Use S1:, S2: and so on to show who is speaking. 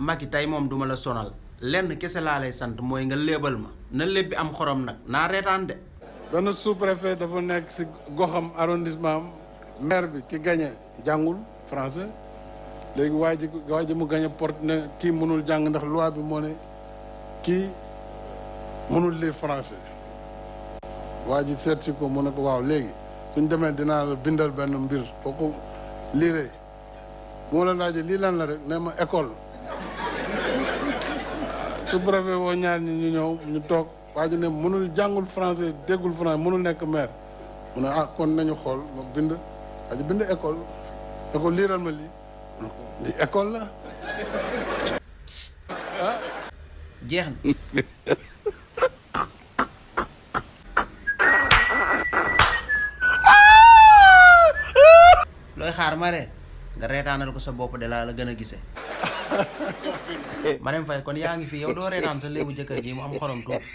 S1: Macky tey moom duma la sonal lenn kese laa lay sant mooy nga léebal ma na léeb bi am xorom nag naa reetaan de.
S2: benn sous-préfet dafa nekk si goxam arrondissement maire bi ki gagné jàngul français léegi waa ji mu gagné porte ne kii mënul jàng ndax loi bi moo ne kii mënul lire français waa ji seet si ko mu ne ko waaw léegi suñ demee dinaa la bindal benn mbir boo ko liiree bu ma la laajee lii lan la rek nee ma école sous-préfet woo ñaar ñi ñu ñëw ñu toog waa ji ne mënul jàngul français déggul français mënul nekk maire mu ne ah kon nañu xool ma bind waa ji bind école liiral ma lii mu ne ko lii école la
S1: jeex na. looy xaar ma re nga reetaanal ko sa bopp de laa la gën a gisee. Marème Faye kon yaa ngi fi yow doo reetaan sa léebu jëkkër ji mu am xorom tuuti.